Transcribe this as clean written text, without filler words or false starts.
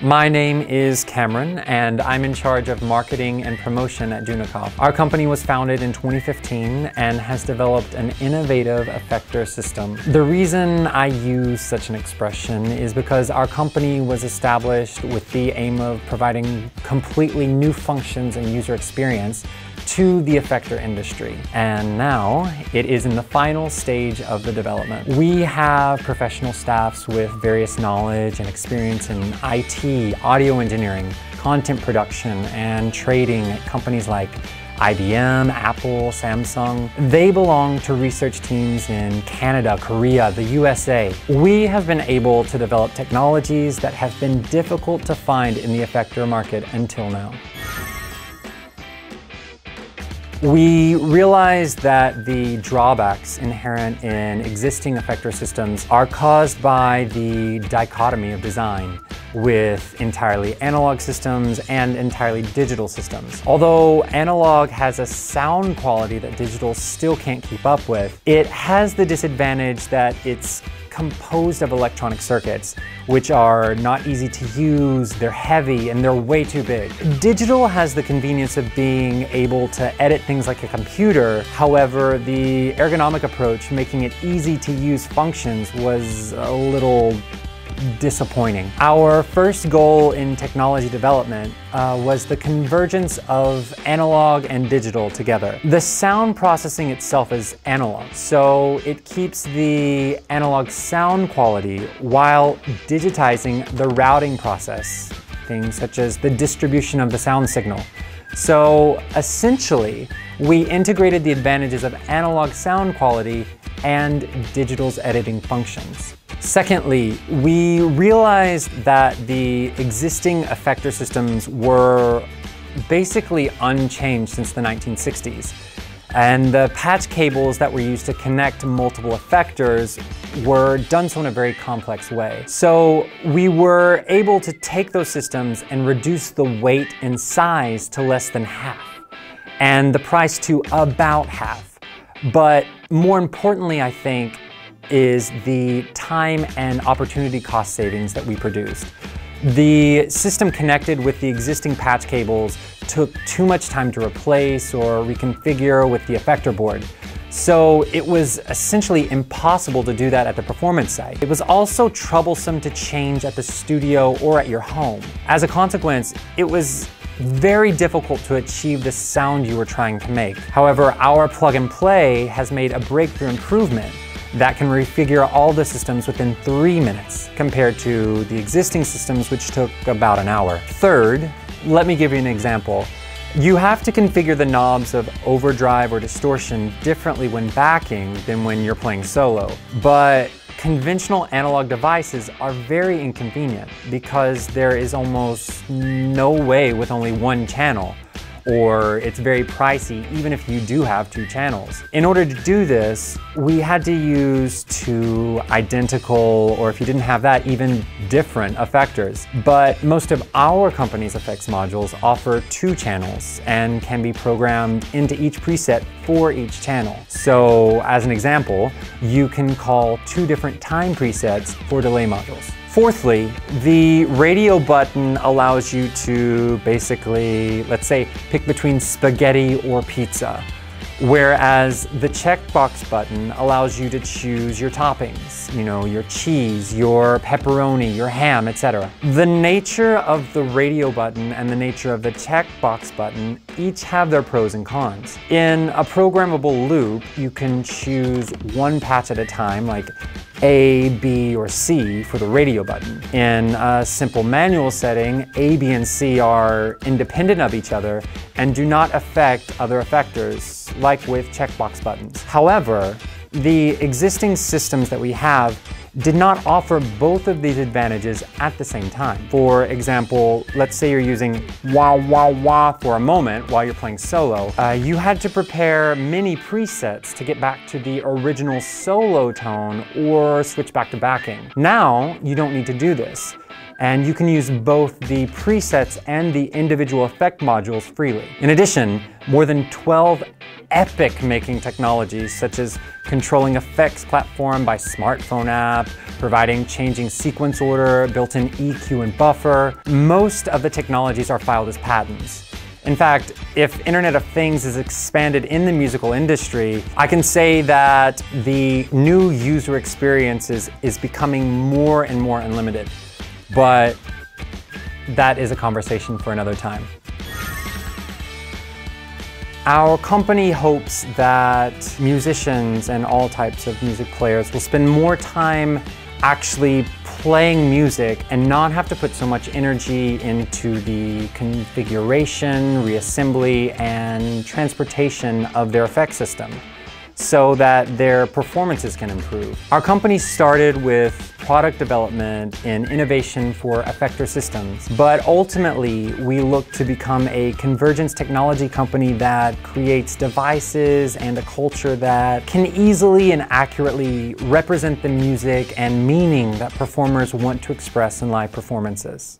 My name is Cameron, and I'm in charge of marketing and promotion at Dunicof. Our company was founded in 2015 and has developed an innovative effector system. The reason I use such an expression is because our company was established with the aim of providing completely new functions and user experience to the effector industry. And now it is in the final stage of the development. We have professional staffs with various knowledge and experience in IT, audio engineering, content production, and trading at companies like IBM, Apple, Samsung. They belong to research teams in Canada, Korea, the USA. We have been able to develop technologies that have been difficult to find in the effector market until now. We realized that the drawbacks inherent in existing effector systems are caused by the dichotomy of design with entirely analog systems and entirely digital systems. Although analog has a sound quality that digital still can't keep up with, it has the disadvantage that it's composed of electronic circuits, which are not easy to use, they're heavy, and they're way too big. Digital has the convenience of being able to edit things like a computer. However, the ergonomic approach, making it easy to use functions, was a little disappointing. Our first goal in technology development was the convergence of analog and digital together. The sound processing itself is analog, so it keeps the analog sound quality while digitizing the routing process, things such as the distribution of the sound signal. So essentially, we integrated the advantages of analog sound quality and digital's editing functions. Secondly, we realized that the existing effector systems were basically unchanged since the 1960s. And the patch cables that were used to connect multiple effectors were done so in a very complex way. So we were able to take those systems and reduce the weight and size to less than half, and the price to about half. But more importantly, I think, is the time and opportunity cost savings that we produced. The system connected with the existing patch cables took too much time to replace or reconfigure with the effector board. So it was essentially impossible to do that at the performance site. It was also troublesome to change at the studio or at your home. As a consequence, it was very difficult to achieve the sound you were trying to make. However, our plug and play has made a breakthrough improvement that can refigure all the systems within 3 minutes, compared to the existing systems, which took about an hour. Third, let me give you an example. You have to configure the knobs of overdrive or distortion differently when backing than when you're playing solo. But conventional analog devices are very inconvenient because there is almost no way with only one channel, or it's very pricey even if you do have 2 channels. In order to do this, we had to use 2 identical, or if you didn't have that, even different effectors. But most of our company's effects modules offer 2 channels and can be programmed into each preset for each channel. So as an example, you can call 2 different time presets for delay modules. Fourthly, the radio button allows you to basically, let's say, pick between spaghetti or pizza, whereas the checkbox button allows you to choose your toppings, your cheese, your pepperoni, your ham, etc. The nature of the radio button and the nature of the checkbox button each have their pros and cons. In a programmable loop, you can choose one patch at a time, like A, B, or C for the radio button. In a simple manual setting, A, B, and C are independent of each other and do not affect other effectors, like with checkbox buttons. However, the existing systems that we have did not offer both of these advantages at the same time. For example, let's say you're using wah wah wah for a moment while you're playing solo. You had to prepare many presets to get back to the original solo tone or switch back to backing. Now, you don't need to do this. and you can use both the presets and the individual effect modules freely. In addition, more than 12 epic-making technologies, such as controlling effects platform by smartphone app, providing changing sequence order, built-in EQ and buffer. Most of the technologies are filed as patents. In fact, if Internet of Things is expanded in the musical industry, I can say that the new user experience is becoming more and more unlimited. But that is a conversation for another time. Our company hopes that musicians and all types of music players will spend more time actually playing music and not have to put so much energy into the configuration, reassembly, and transportation of their effect system, so that their performances can improve. Our company started with product development and innovation for effector systems, but ultimately we look to become a convergence technology company that creates devices and a culture that can easily and accurately represent the music and meaning that performers want to express in live performances.